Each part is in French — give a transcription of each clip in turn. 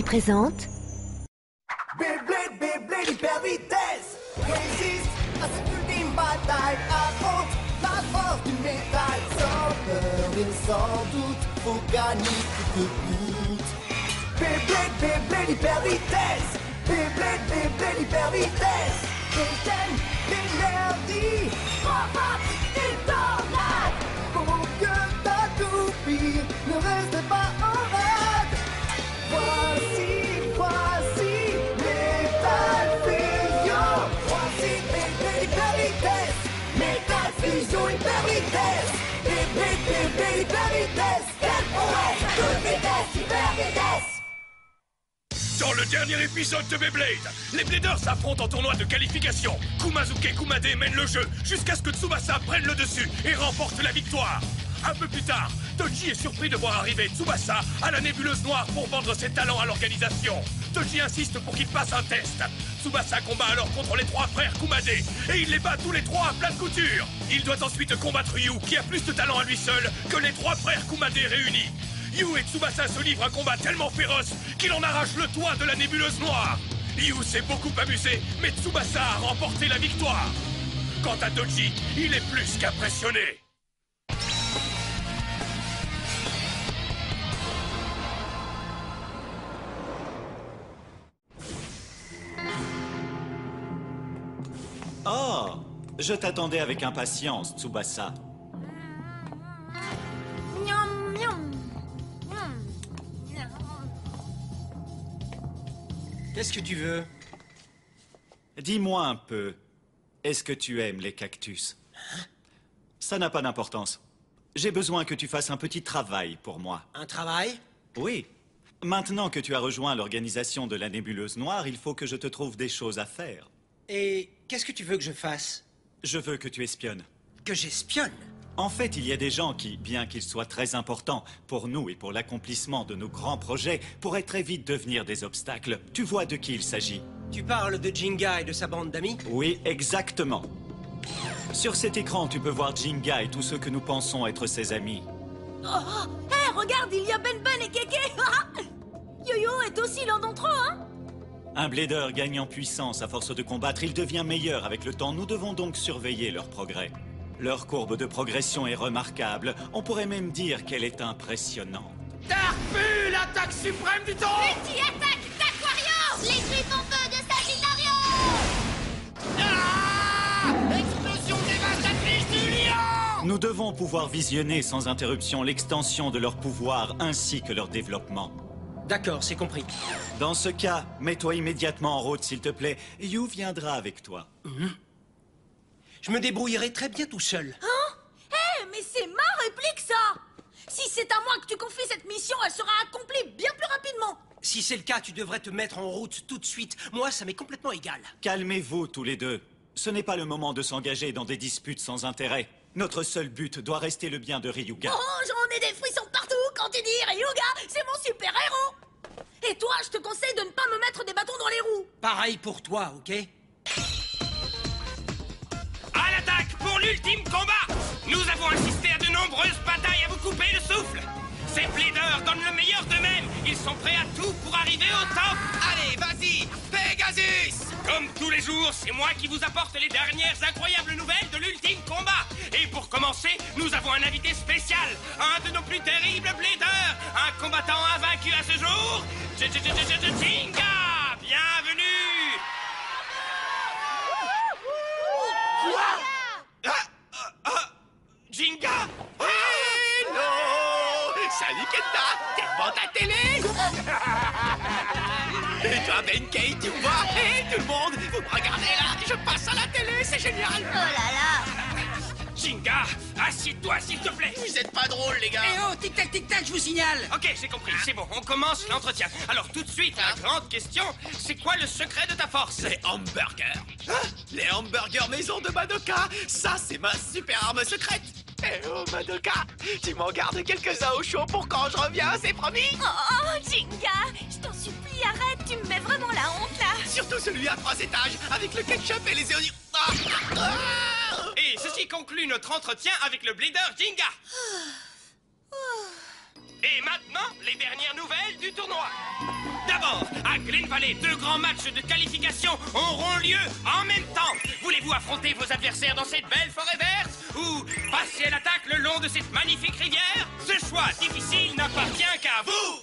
présente... Beyblade, Beyblade hyper vitesse résiste à cette ultime bataille. Affronte la force du métal. Sans peur et sans doute, faut gagner coûte que coûte. Beyblade, Beyblade hyper vitesse. Beyblade, Beyblade hyper vitesse. Des chaînes, d'énergie, frappe et tornade. Pour que ta toupie ne reste pas en rade. Voici Metal Fusion. Voici Beyblade hyper vitesse. Metal Fusion hyper vitesse. Beyblade, Beyblade hyper vitesse. Quelle prouesse, toute vitesse, hyper vitesse. Dans le dernier épisode de Beyblade, les Bladers s'affrontent en tournoi de qualification. Kumazuke Kumade mène le jeu jusqu'à ce que Tsubasa prenne le dessus et remporte la victoire. Un peu plus tard, Toji est surpris de voir arriver Tsubasa à la nébuleuse noire pour vendre ses talents à l'organisation. Toji insiste pour qu'il fasse un test. Tsubasa combat alors contre les trois frères Kumade et il les bat tous les trois à plat de couture. Il doit ensuite combattre Ryu qui a plus de talent à lui seul que les trois frères Kumade réunis. Yu et Tsubasa se livrent un combat tellement féroce qu'il en arrache le toit de la nébuleuse noire. Yu s'est beaucoup amusé, mais Tsubasa a remporté la victoire. Quant à Toji, il est plus qu'impressionné. Oh, je t'attendais avec impatience, Tsubasa. Qu'est-ce que tu veux? Dis-moi un peu, est-ce que tu aimes les cactus? Ça n'a pas d'importance. J'ai besoin que tu fasses un petit travail pour moi. Un travail? Oui. Maintenant que tu as rejoint l'organisation de la nébuleuse noire, il faut que je te trouve des choses à faire. Et qu'est-ce que tu veux que je fasse? Je veux que tu espionnes. Que j'espionne? En fait, il y a des gens qui, bien qu'ils soient très importants pour nous et pour l'accomplissement de nos grands projets, pourraient très vite devenir des obstacles. Tu vois de qui il s'agit? Tu parles de Jinga et de sa bande d'amis? Oui, exactement. Sur cet écran, tu peux voir Jinga et tous ceux que nous pensons être ses amis. Oh, hé, regarde, il y a Ben Ben et Keke. Yo-Yo est aussi l'un d'entre eux, hein? Un blader gagne en puissance à force de combattre, il devient meilleur avec le temps. Nous devons donc surveiller leur progrès. Leur courbe de progression est remarquable. On pourrait même dire qu'elle est impressionnante. Darkbu, l'attaque suprême du temps! Multi-attaque d'Aquarius! Les griffes en feu de Sagittario! Explosion dévastatrice du lion! Nous devons pouvoir visionner sans interruption l'extension de leur pouvoir ainsi que leur développement. D'accord, c'est compris. Dans ce cas, mets-toi immédiatement en route, s'il te plaît. Yu viendra avec toi. Je me débrouillerai très bien tout seul. Hein? Hé, mais c'est ma réplique, ça! Si c'est à moi que tu confies cette mission, elle sera accomplie bien plus rapidement. Si c'est le cas, tu devrais te mettre en route tout de suite. Moi, ça m'est complètement égal. Calmez-vous tous les deux. Ce n'est pas le moment de s'engager dans des disputes sans intérêt. Notre seul but doit rester le bien de Ryuga. Oh, j'en ai des frissons partout quand tu dis Ryuga, c'est mon super-héros. Et toi, je te conseille de ne pas me mettre des bâtons dans les roues. Pareil pour toi, ok? À l'attaque pour l'ultime combat! Nous avons assisté à de nombreuses batailles à vous couper le souffle! Ces Bladers donnent le meilleur d'eux-mêmes! Ils sont prêts à tout pour arriver au top! Allez, vas-y, Pegasus! Comme tous les jours, c'est moi qui vous apporte les dernières incroyables nouvelles de l'ultime combat! Et pour commencer, nous avons un invité spécial! Un de nos plus terribles Bladers! Un combattant invaincu à ce jour! Jinga! Bienvenue! Jinga! Hello! Salut Kenta! T'es devant ta télé? Et toi Benkei, tu me vois? Hé, tout le monde! Vous me regardez là! Je passe à la télé, c'est génial! Oh là là! Jinga, assieds-toi s'il te plaît! Vous êtes pas drôles les gars! Eh oh, tic-tac, je vous signale! Ok, j'ai compris, c'est bon, on commence l'entretien. Alors tout de suite, la grande question, c'est quoi le secret de ta force? Les hamburgers. Les hamburgers maison de Madoka. Ça, c'est ma super arme secrète. Eh oh, Madoka, tu m'en gardes quelques-uns au chaud pour quand je reviens, c'est promis? Oh, Jinga, je t'en supplie, arrête, tu me mets vraiment la honte là. Surtout celui à 3 étages, avec le ketchup et les oignons. Et ceci conclut notre entretien avec le Blader Jinga. Et maintenant, les dernières nouvelles du tournoi. D'abord, à Glen Valley, 2 grands matchs de qualification auront lieu en même temps. Voulez-vous affronter vos adversaires dans cette belle forêt verte ou passer à l'attaque le long de cette magnifique rivière? Ce choix difficile n'appartient qu'à vous.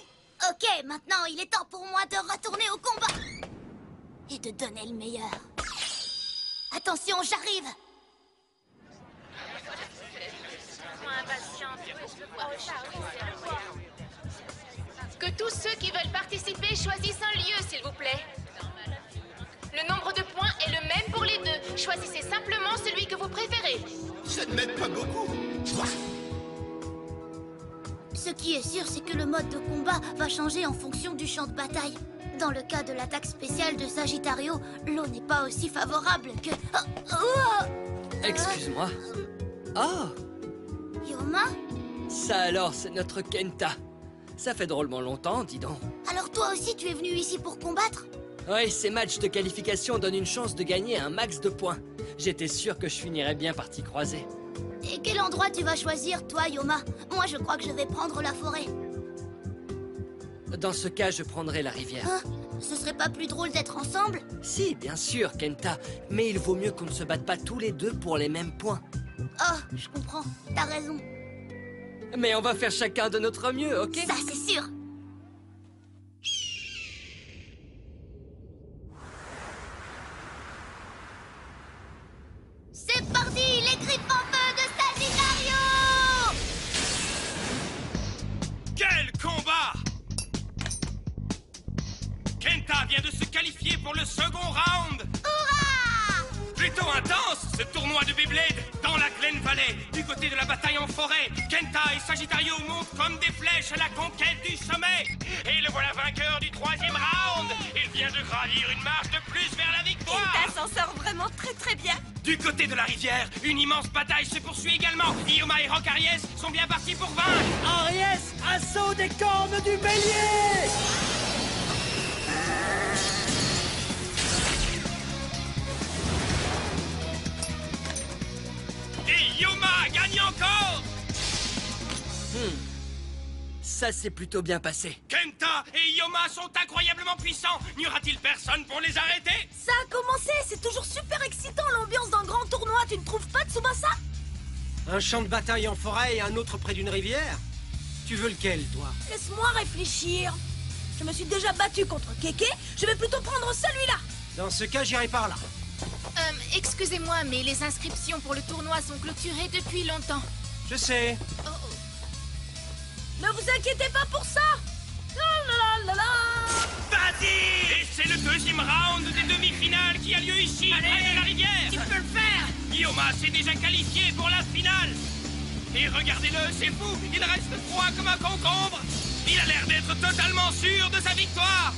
Ok, maintenant il est temps pour moi de retourner au combat. Et de donner le meilleur. Attention, j'arrive. Que tous ceux qui veulent participer choisissent un lieu, s'il vous plaît. Le nombre de points est le même pour les deux. Choisissez simplement celui que vous préférez. Ça ne m'aide pas beaucoup. Ce qui est sûr, c'est que le mode de combat va changer en fonction du champ de bataille. Dans le cas de l'attaque spéciale de Sagittario, l'eau n'est pas aussi favorable que... Excuse-moi. Oh, Yoma? ça alors, c'est notre Kenta. Ça fait drôlement longtemps, dis donc. Alors toi aussi, tu es venu ici pour combattre? Oui, ces matchs de qualification donnent une chance de gagner un max de points. J'étais sûr que je finirais bien par t'y croiser. Et quel endroit tu vas choisir, toi, Yoma? Moi, je crois que je vais prendre la forêt. Dans ce cas, je prendrai la rivière. Hein? Ce serait pas plus drôle d'être ensemble? Si, bien sûr, Kenta. Mais il vaut mieux qu'on ne se batte pas tous les deux pour les mêmes points. Oh, je comprends. T'as raison. Mais on va faire chacun de notre mieux, ok? Ça, c'est sûr. C'est parti, les griffes en feu de Sagittario! Quel combat! Kenta vient de se qualifier pour le second round. Hurrah! Plutôt intense, ce tournoi de Beyblade dans la Glen Valley. Du côté de la bataille en forêt, Kenta et Sagittario montent comme des flèches à la conquête du sommet. Et le voilà vainqueur du 3e round. Il vient de gravir une marche de plus vers la victoire. Kenta s'en sort vraiment très bien. Du côté de la rivière, une immense bataille se poursuit également. Ioma et Rock Aries sont bien partis pour vaincre. Aries, assaut des cornes du bélier! Et Ioma gagne encore. Ça s'est plutôt bien passé. Kenta et Ioma sont incroyablement puissants. N'y aura-t-il personne pour les arrêter? Ça a commencé, c'est toujours super excitant l'ambiance d'un grand tournoi, tu ne trouves pas, Tsubasa? Un champ de bataille en forêt et un autre près d'une rivière? Tu veux lequel, toi? Laisse-moi réfléchir. Je me suis déjà battu contre Keke, je vais plutôt prendre celui-là. Dans ce cas, j'irai par là. Excusez-moi, mais les inscriptions pour le tournoi sont clôturées depuis longtemps. Je sais. Ne vous inquiétez pas pour ça. La la la la. Vas-y! Et c'est le 2e round des demi-finales qui a lieu ici, près de la rivière. Tu peux le faire. Ioma s'est déjà qualifié pour la finale. Et regardez-le, c'est fou, il reste froid comme un concombre. Il a l'air d'être totalement sûr de sa victoire.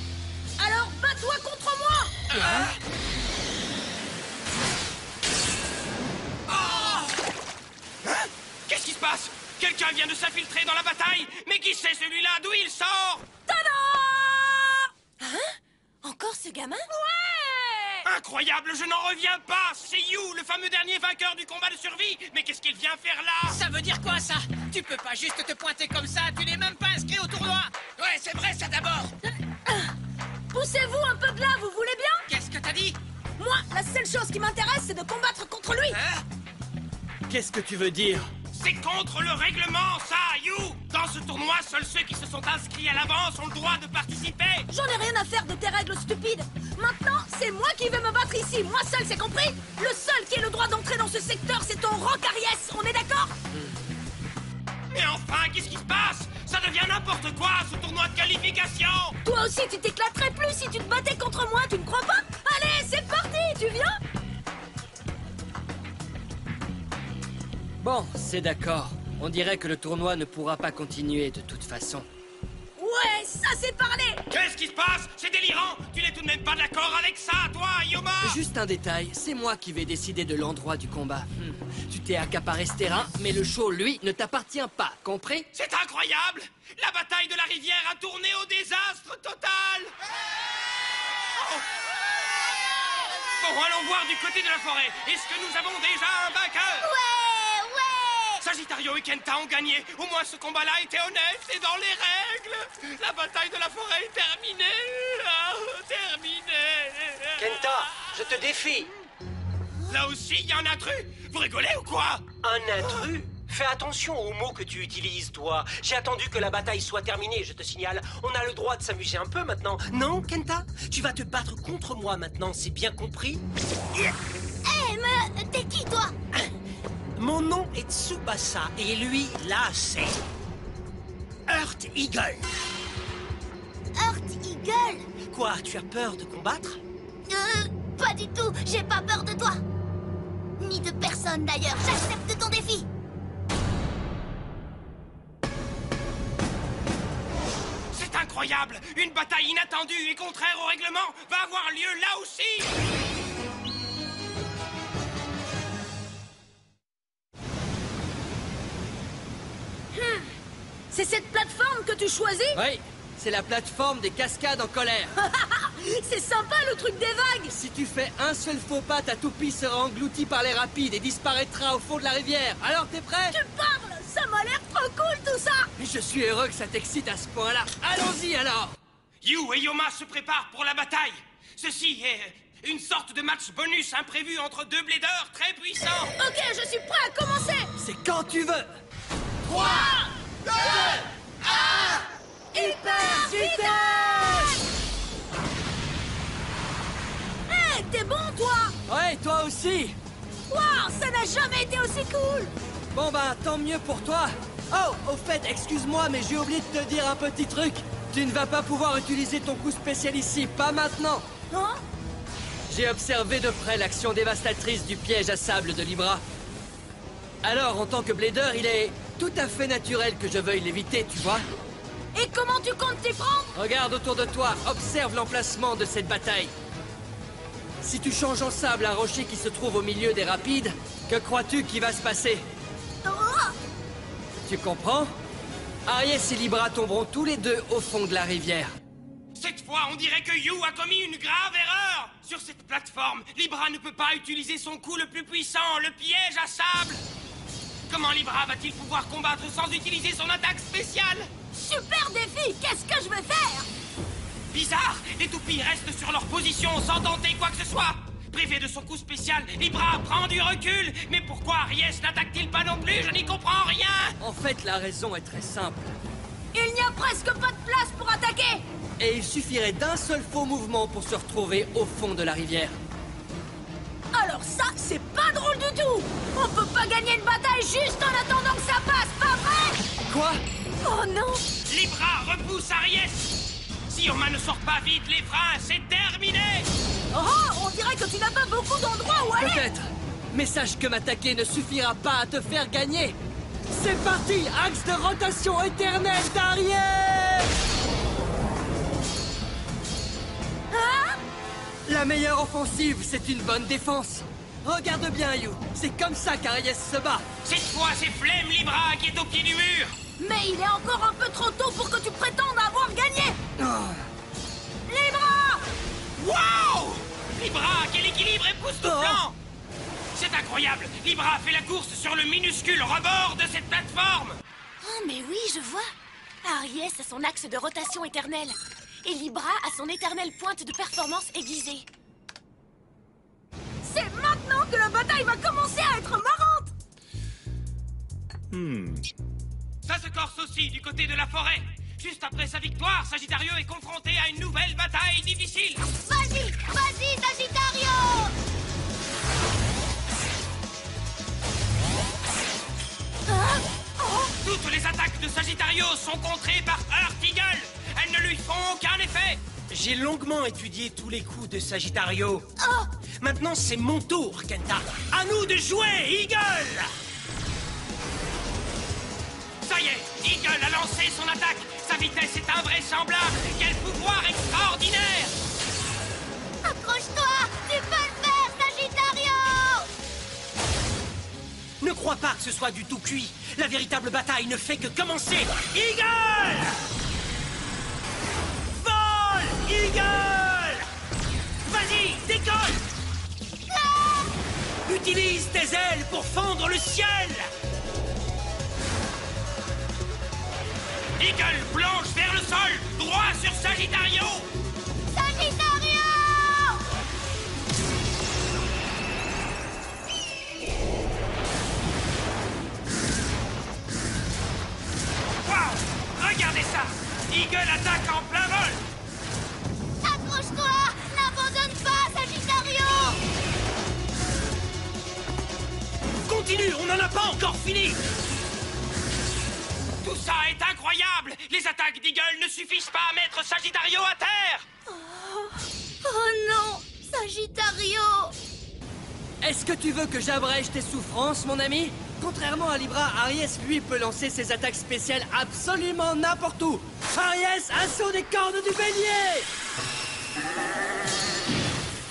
Alors bats-toi contre moi. Qu'est-ce qui se passe? Quelqu'un vient de s'infiltrer dans la bataille. Mais qui c'est celui-là? D'où il sort? Tada! Hein? Encore ce gamin? Ouais! Incroyable, je n'en reviens pas. C'est You, le fameux dernier vainqueur du combat de survie. Mais qu'est-ce qu'il vient faire là? Ça veut dire quoi, ça? Tu peux pas juste te pointer comme ça, tu n'es même pas inscrit au tournoi. Ouais, c'est vrai, ça d'abord. Poussez-vous un peu de là, vous voulez bien? Qu'est-ce que t'as dit? Moi, la seule chose qui m'intéresse, c'est de combattre contre lui. Hein? Qu'est-ce que tu veux dire? C'est contre le règlement, ça, You. Dans ce tournoi, seuls ceux qui se sont inscrits à l'avance ont le droit de participer. J'en ai rien à faire de tes règles stupides. Maintenant, c'est moi qui vais me battre ici, moi seul, c'est compris? Le seul qui ait le droit d'entrer dans ce secteur, c'est ton Rock Aries, on est d'accord? Mais enfin, qu'est-ce qui se passe? Ça devient n'importe quoi, ce tournoi de qualification. Toi aussi, tu t'éclaterais plus si tu te battais contre moi, tu ne crois pas? Allez, c'est parti, tu viens? Bon, c'est d'accord. On dirait que le tournoi ne pourra pas continuer de toute façon. Ouais, ça c'est parlé. Qu'est-ce qui se passe? C'est délirant. Tu n'es tout de même pas d'accord avec ça, toi, Ioma? Juste un détail, c'est moi qui vais décider de l'endroit du combat. Tu t'es accaparé ce terrain, mais le show, lui, ne t'appartient pas, compris? C'est incroyable. La bataille de la rivière a tourné au désastre total. Oh. Bon, allons voir du côté de la forêt. Est-ce que nous avons déjà un vainqueur? Ouais! Sagittario et Kenta ont gagné. Au moins ce combat-là était honnête et dans les règles. La bataille de la forêt est terminée. Ah, terminée. Kenta, je te défie. Là aussi, il y a un intrus. Vous rigolez ou quoi? Un intrus? Fais attention aux mots que tu utilises, toi. J'ai attendu que la bataille soit terminée, je te signale. On a le droit de s'amuser un peu maintenant. Non, Kenta? Tu vas te battre contre moi maintenant, c'est bien compris? mais t'es qui, toi? Mon nom est Tsubasa, et lui, là, c'est... Earth Eagle. Earth Eagle? Quoi, tu as peur de combattre? Pas du tout, j'ai pas peur de toi. Ni de personne, d'ailleurs. J'accepte ton défi. C'est incroyable. Une bataille inattendue et contraire au règlement va avoir lieu là aussi. C'est cette plateforme que tu choisis? Oui, c'est la plateforme des cascades en colère. C'est sympa le truc des vagues. Si tu fais un seul faux pas, ta toupie sera engloutie par les rapides et disparaîtra au fond de la rivière. Alors t'es prêt? Tu parles? Ça m'a l'air trop cool tout ça. Je suis heureux que ça t'excite à ce point-là. Allons-y alors. Yu et Yoma se préparent pour la bataille. Ceci est une sorte de match bonus imprévu entre deux bladers très puissants. Ok, je suis prêt à commencer. C'est quand tu veux. 3, 2, 1, hyper vitesse. Hé, t'es bon toi? Ouais, toi aussi. Waouh, ça n'a jamais été aussi cool. Bon bah, tant mieux pour toi. Oh, au fait, excuse-moi, mais j'ai oublié de te dire un petit truc. Tu ne vas pas pouvoir utiliser ton coup spécial ici, pas maintenant. Hein? J'ai observé de près l'action dévastatrice du piège à sable de Libra. Alors, en tant que blader, il est tout à fait naturel que je veuille l'éviter, tu vois. Et comment tu comptes t'y prendre? Regarde autour de toi, observe l'emplacement de cette bataille. Si tu changes en sable un rocher qui se trouve au milieu des rapides, que crois-tu qui va se passer? Oh! Tu comprends? Aries et Libra tomberont tous les deux au fond de la rivière. Cette fois, on dirait que Yu a commis une grave erreur. Sur cette plateforme, Libra ne peut pas utiliser son coup le plus puissant, le piège à sable. Comment Libra va-t-il pouvoir combattre sans utiliser son attaque spéciale? Super défi! Qu'est-ce que je vais faire? Bizarre, les toupies restent sur leur position sans tenter quoi que ce soit. Privé de son coup spécial, Libra prend du recul. Mais pourquoi Aries n'attaque-t-il pas non plus? Je n'y comprends rien. En fait, la raison est très simple. Il n'y a presque pas de place pour attaquer! Et il suffirait d'un seul faux mouvement pour se retrouver au fond de la rivière. Alors ça, c'est pas drôle du tout! On peut pas gagner une bataille juste en attendant que ça passe, pas vrai? Quoi? Oh non! Libra repousse Aries. Si Yoma ne sort pas vite les freins, c'est terminé. Oh, on dirait que tu n'as pas beaucoup d'endroits où aller! Peut-être. Mais sache que m'attaquer ne suffira pas à te faire gagner. C'est parti! Axe de rotation éternelle d'Aries! Hein? La meilleure offensive, c'est une bonne défense. Regarde bien, Yu. C'est comme ça qu'Aries se bat. Cette fois, c'est Flemme Libra qui est au pied du mur. Mais il est encore un peu trop tôt pour que tu prétendes avoir gagné! Libra! Waouh! Libra, quel équilibre époustouflant! C'est incroyable! Libra fait la course sur le minuscule rebord de cette plateforme! Oh, mais oui, je vois. Aries a son axe de rotation éternelle. Et Libra a son éternelle pointe de performance aiguisée. C'est maintenant que la bataille va commencer à être marrante! Ça se corse aussi du côté de la forêt. Juste après sa victoire, Sagittario est confronté à une nouvelle bataille difficile. Vas-y, vas-y, Sagittario! Hein? Oh! Toutes les attaques de Sagittario sont contrées par Earth Eagle. Elles ne lui font aucun effet. J'ai longuement étudié tous les coups de Sagittario. Oh! Maintenant, c'est mon tour, Kenta. À nous de jouer, Eagle! Ça y est, Eagle a lancé son attaque. Sa vitesse est invraisemblable. Quel pouvoir extraordinaire! Accroche-toi! Tu peux le faire, Sagittario! Ne crois pas que ce soit du tout cuit. La véritable bataille ne fait que commencer. Eagle! Vol, Eagle! Vas-y, décolle! Utilise tes ailes pour fendre le ciel! Eagle, plonge vers le sol, droit sur Sagittario. Sagittario! Wow! Regardez ça! Eagle attaque en plein vol! Accroche-toi! N'abandonne pas, Sagittario! Continue, on n'en a pas encore fini. Tout ça est incroyable! Les attaques d'Eagle ne suffisent pas à mettre Sagittario à terre! Oh non! Sagittario! Est-ce que tu veux que j'abrège tes souffrances, mon ami? Contrairement à Libra, Aries, lui, peut lancer ses attaques spéciales absolument n'importe où. Aries, assaut des cornes du bélier!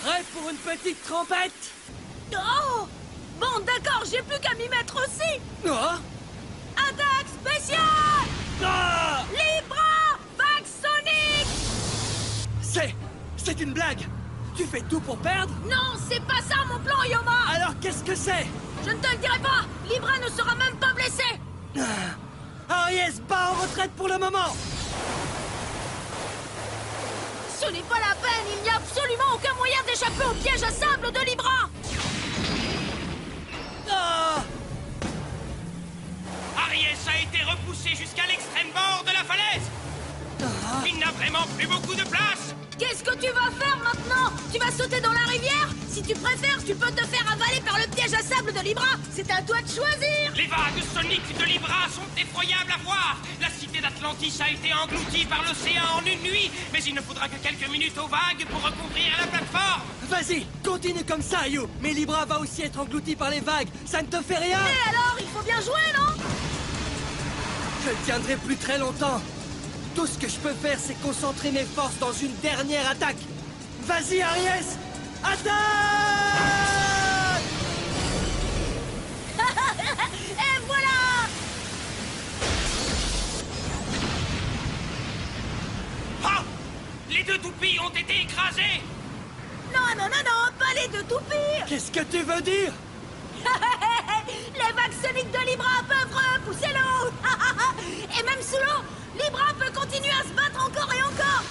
Prêt pour une petite trompette? Oh! Bon, d'accord, j'ai plus qu'à m'y mettre aussi! Oh! Attaque spéciale! Ah! Libra! Vague Sonic! C'est une blague! Tu fais tout pour perdre? Non, c'est pas ça mon plan, Yoma! Alors qu'est-ce que c'est? Je ne te le dirai pas! Libra ne sera même pas blessé! Aries bat en retraite pour le moment! Ce n'est pas la peine! Il n'y a absolument aucun moyen d'échapper au piège à sable de Libra! Ah! Aries a été repoussé jusqu'à l'extrême bord de la falaise! Il n'a vraiment plus beaucoup de place! Qu'est-ce que tu vas faire maintenant? Tu vas sauter dans la rivière? Si tu préfères, tu peux te faire avaler par le piège à sable de Libra! C'est à toi de choisir! Les vagues soniques de Libra sont effroyables à voir! La cité d'Atlantis a été engloutie par l'océan en une nuit, mais il ne faudra que quelques minutes aux vagues pour recouvrir la plateforme! Vas-y, continue comme ça, You! Mais Libra va aussi être englouti par les vagues, ça ne te fait rien? Et alors, il faut bien jouer, non? Je ne tiendrai plus très longtemps. Tout ce que je peux faire, c'est concentrer mes forces dans une dernière attaque. Vas-y, Aries! Attaque! Et voilà! Ah! Les deux toupies ont été écrasés! Non, non, non, non, pas les deux toupies! Qu'est-ce que tu veux dire? Les vagues soniques de Libra peuvent repousser l'eau! Et même sous l'eau, Libra peut continuer à se battre encore et encore!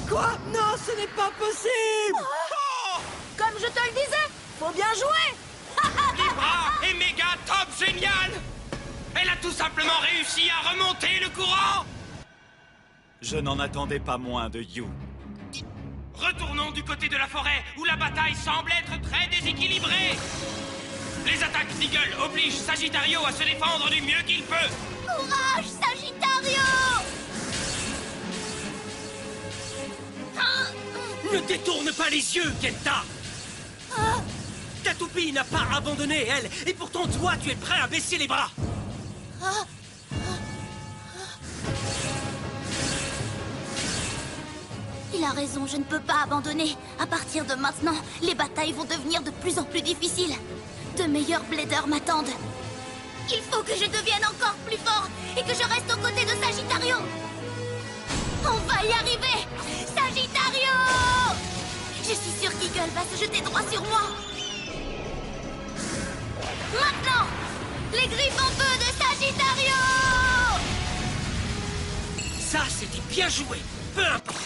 Quoi? Non, ce n'est pas possible! Oh! Comme je te le disais, faut bien jouer! Libra est méga top génial! Elle a tout simplement réussi à remonter le courant! Je n'en attendais pas moins de You. Retournons du côté de la forêt, où la bataille semble être très déséquilibrée! Les attaques d'Eagle obligent Sagittario à se défendre du mieux qu'il peut! Courage, Sagittario! Ne détourne pas les yeux, Kenta. Ta toupie n'a pas abandonné, elle, et pourtant toi, tu es prêt à baisser les bras. Il a raison, je ne peux pas abandonner. À partir de maintenant, les batailles vont devenir de plus en plus difficiles. De meilleurs bladers m'attendent. Il faut que je devienne encore plus fort et que je reste aux côtés de Sagittario. On va y arriver! Sagittario! Je suis sûre qu'Eagle va se jeter droit sur moi. Maintenant, les griffes en feu de Sagittario! Ça, c'était bien joué. Peu importe.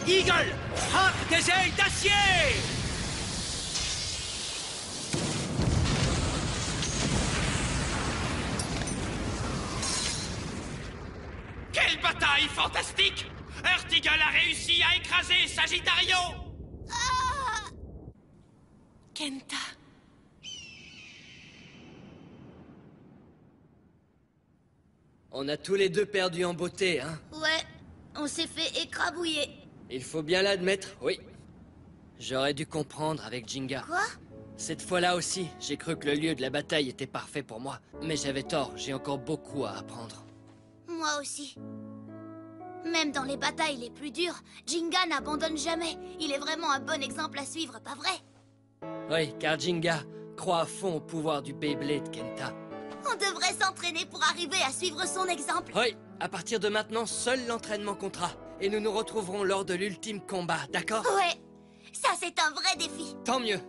Eagle, frappe des ailes d'acier! Quelle bataille fantastique! Earth Eagle a réussi à écraser Sagittario! Kenta. On a tous les deux perdu en beauté, hein? Ouais, on s'est fait écrabouiller. Il faut bien l'admettre, oui. J'aurais dû comprendre avec Jinga. Quoi? Cette fois-là aussi, j'ai cru que le lieu de la bataille était parfait pour moi. Mais j'avais tort, j'ai encore beaucoup à apprendre. Moi aussi. Même dans les batailles les plus dures, Jinga n'abandonne jamais. Il est vraiment un bon exemple à suivre, pas vrai? Oui, car Jinga croit à fond au pouvoir du Beyblade, Kenta. On devrait s'entraîner pour arriver à suivre son exemple. Oui, à partir de maintenant, seul l'entraînement comptera. Et nous nous retrouverons lors de l'ultime combat, d'accord? Ouais, ça c'est un vrai défi. Tant mieux.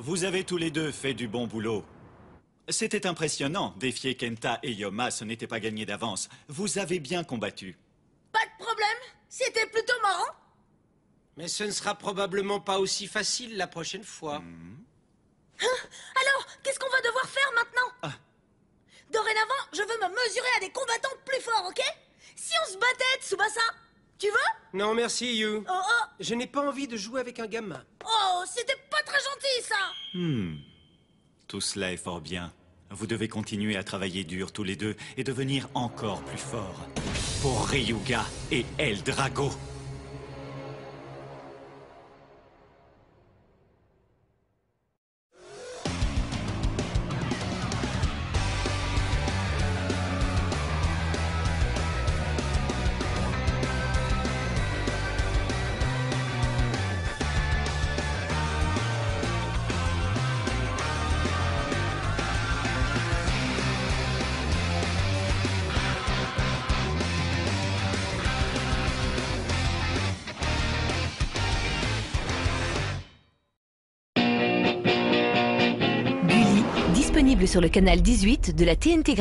Vous avez tous les deux fait du bon boulot. C'était impressionnant. Défier Kenta et Yoma, ce n'était pas gagné d'avance. Vous avez bien combattu. Pas de problème. C'était plutôt marrant. Mais ce ne sera probablement pas aussi facile la prochaine fois. Alors, qu'est-ce qu'on va devoir faire maintenant? Dorénavant, je veux me mesurer à des combattants plus forts, ok? Si on se battait, Tsubasa, tu veux? Non, merci, Yu. Oh oh, Je n'ai pas envie de jouer avec un gamin. oh, c'était pas très gentil, ça. Tout cela est fort bien. Vous devez continuer à travailler dur tous les deux et devenir encore plus forts. Pour Ryuga et El Drago. Disponible sur le canal 18 de la TNT.